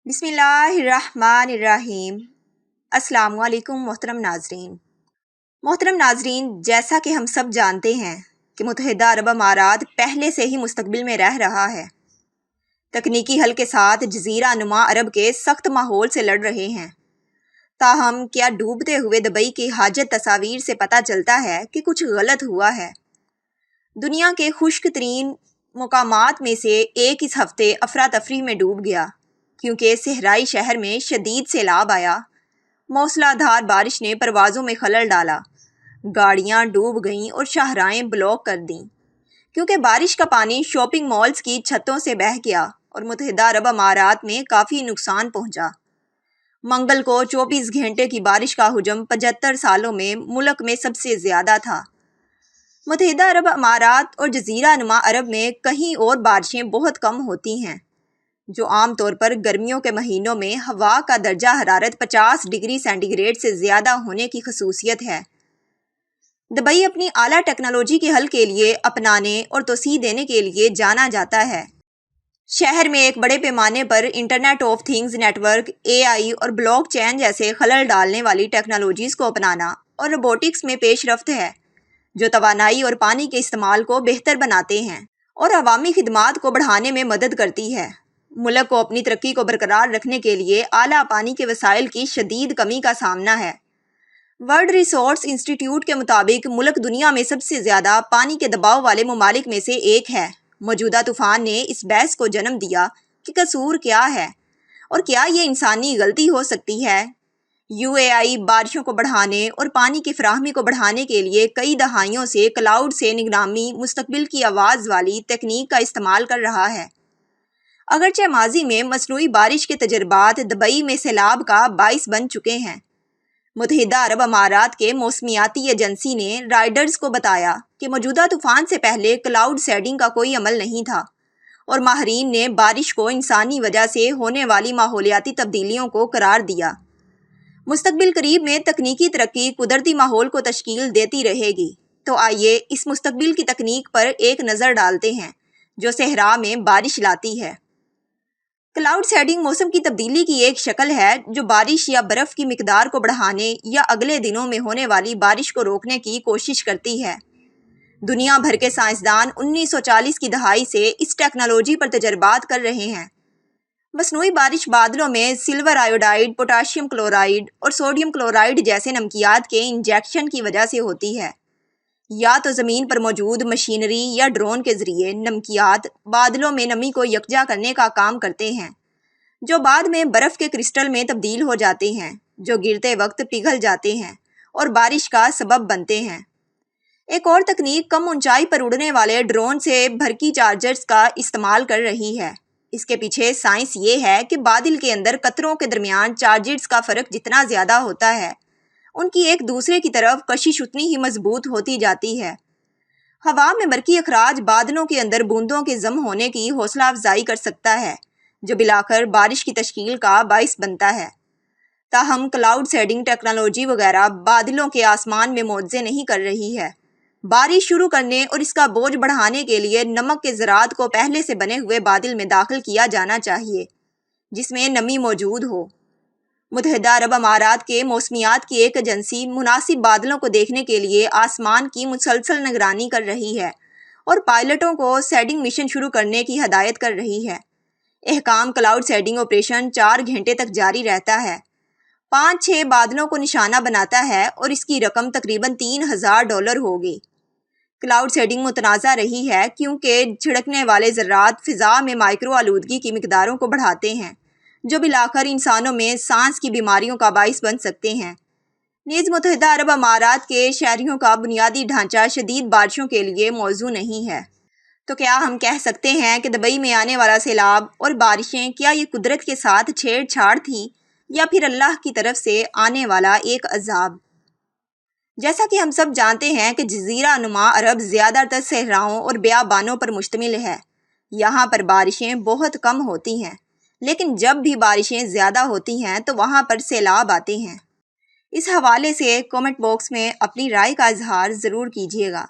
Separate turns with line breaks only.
بسم اللہ الرحمن الرحیم۔ السلام علیکم محترم ناظرین، جیسا کہ ہم سب جانتے ہیں کہ متحدہ عرب امارات پہلے سے ہی مستقبل میں رہ رہا ہے۔ تکنیکی حل کے ساتھ جزیرہ نما عرب کے سخت ماحول سے لڑ رہے ہیں۔ تاہم کیا ڈوبتے ہوئے دبئی کی حاجت تصاویر سے پتہ چلتا ہے کہ کچھ غلط ہوا ہے۔ دنیا کے خشک ترین مقامات میں سے ایک اس ہفتے افراتفری میں ڈوب گیا کیونکہ صحرائی شہر میں شدید سیلاب آیا۔ موسلا دھار بارش نے پروازوں میں خلل ڈالا، گاڑیاں ڈوب گئیں اور شاہراہیں بلاک کر دیں کیونکہ بارش کا پانی شاپنگ مالز کی چھتوں سے بہہ گیا اور متحدہ عرب امارات میں کافی نقصان پہنچا۔ منگل کو 24 گھنٹے کی بارش کا حجم 75 سالوں میں ملک میں سب سے زیادہ تھا۔ متحدہ عرب امارات اور جزیرہ نما عرب میں کہیں اور بارشیں بہت کم ہوتی ہیں، جو عام طور پر گرمیوں کے مہینوں میں ہوا کا درجہ حرارت 50 ڈگری سینٹی گریڈ سے زیادہ ہونے کی خصوصیت ہے۔ دبئی اپنی اعلیٰ ٹیکنالوجی کے حل کے لیے اپنانے اور توسیع دینے کے لیے جانا جاتا ہے۔ شہر میں ایک بڑے پیمانے پر internet of things network, AI اور بلاک چین جیسے خلل ڈالنے والی ٹیکنالوجیز کو اپنانا اور روبوٹکس میں پیش رفت ہے، جو توانائی اور پانی کے استعمال کو بہتر بناتے ہیں اور عوامی خدمات کو بڑھانے میں مدد کرتی ہے۔ ملک کو اپنی ترقی کو برقرار رکھنے کے لیے اعلیٰ پانی کے وسائل کی شدید کمی کا سامنا ہے۔ ورلڈ ریسورس انسٹی ٹیوٹ کے مطابق ملک دنیا میں سب سے زیادہ پانی کے دباؤ والے ممالک میں سے ایک ہے۔ موجودہ طوفان نے اس بحث کو جنم دیا کہ قصور کیا ہے اور کیا یہ انسانی غلطی ہو سکتی ہے۔ UAE بارشوں کو بڑھانے اور پانی کی فراہمی کو بڑھانے کے لیے کئی دہائیوں سے کلاؤڈ سے نگرانی مستقبل کی آواز والی تکنیک کا استعمال کر رہا ہے۔ اگرچہ ماضی میں مصنوعی بارش کے تجربات دبئی میں سیلاب کا باعث بن چکے ہیں۔ متحدہ عرب امارات کے موسمیاتی ایجنسی نے رائٹرز کو بتایا کہ موجودہ طوفان سے پہلے کلاؤڈ سیڈنگ کا کوئی عمل نہیں تھا اور ماہرین نے بارش کو انسانی وجہ سے ہونے والی ماحولیاتی تبدیلیوں کو قرار دیا۔ مستقبل قریب میں تکنیکی ترقی قدرتی ماحول کو تشکیل دیتی رہے گی۔ تو آئیے اس مستقبل کی تکنیک پر ایک نظر ڈالتے ہیں جو صحرا میں بارش لاتی ہے۔ کلاؤڈ سیڈنگ موسم کی تبدیلی کی ایک شکل ہے جو بارش یا برف کی مقدار کو بڑھانے یا اگلے دنوں میں ہونے والی بارش کو روکنے کی کوشش کرتی ہے۔ دنیا بھر کے سائنسدان 1940 کی دہائی سے اس ٹیکنالوجی پر تجربات کر رہے ہیں۔ مصنوعی بارش بادلوں میں سلور آیوڈائڈ، پوٹاشیم کلورائڈ اور سوڈیم کلورائڈ جیسے نمکیات کے انجیکشن کی وجہ سے ہوتی ہے۔ یا تو زمین پر موجود مشینری یا ڈرون کے ذریعے نمکیات بادلوں میں نمی کو یکجا کرنے کا کام کرتے ہیں، جو بعد میں برف کے کرسٹل میں تبدیل ہو جاتے ہیں، جو گرتے وقت پگھل جاتے ہیں اور بارش کا سبب بنتے ہیں۔ ایک اور تکنیک کم اونچائی پر اڑنے والے ڈرون سے بھرکی چارجرز کا استعمال کر رہی ہے۔ اس کے پیچھے سائنس یہ ہے کہ بادل کے اندر قطروں کے درمیان چارجرز کا فرق جتنا زیادہ ہوتا ہے، ان کی ایک دوسرے کی طرف کشش اتنی ہی مضبوط ہوتی جاتی ہے۔ ہوا میں برقی اخراج بادلوں کے اندر بوندوں کے ضم ہونے کی حوصلہ افزائی کر سکتا ہے، جو بلاخر بارش کی تشکیل کا باعث بنتا ہے۔ تاہم کلاؤڈ سیڈنگ ٹیکنالوجی وغیرہ بادلوں کے آسمان میں معجزے نہیں کر رہی ہے۔ بارش شروع کرنے اور اس کا بوجھ بڑھانے کے لیے نمک کے ذرات کو پہلے سے بنے ہوئے بادل میں داخل کیا جانا چاہیے، جس میں نمی موجود ہو۔ متحدہ عرب امارات کے موسمیات کی ایک ایجنسی مناسب بادلوں کو دیکھنے کے لیے آسمان کی مسلسل نگرانی کر رہی ہے اور پائلٹوں کو سیڈنگ مشن شروع کرنے کی ہدایت کر رہی ہے۔ احکام کلاؤڈ سیڈنگ آپریشن 4 گھنٹے تک جاری رہتا ہے، 5-6 بادلوں کو نشانہ بناتا ہے اور اس کی رقم تقریباً $3000 ہوگی۔ کلاؤڈ سیڈنگ متنازع رہی ہے کیونکہ چھڑکنے والے ذرات فضا میں مائکرو آلودگی کی مقداروں کو بڑھاتے ہیں، جو بالآخر انسانوں میں سانس کی بیماریوں کا باعث بن سکتے ہیں۔ نیز متحدہ عرب امارات کے شہریوں کا بنیادی ڈھانچہ شدید بارشوں کے لیے موزوں نہیں ہے۔ تو کیا ہم کہہ سکتے ہیں کہ دبئی میں آنے والا سیلاب اور بارشیں کیا یہ قدرت کے ساتھ چھیڑ چھاڑ تھی یا پھر اللہ کی طرف سے آنے والا ایک عذاب؟ جیسا کہ ہم سب جانتے ہیں کہ جزیرہ نما عرب زیادہ تر صحراؤں اور بیابانوں پر مشتمل ہے۔ یہاں پر بارشیں بہت کم ہوتی ہیں، لیکن جب بھی بارشیں زیادہ ہوتی ہیں تو وہاں پر سیلاب آتے ہیں۔ اس حوالے سے کامنٹ باکس میں اپنی رائے کا اظہار ضرور کیجیے گا۔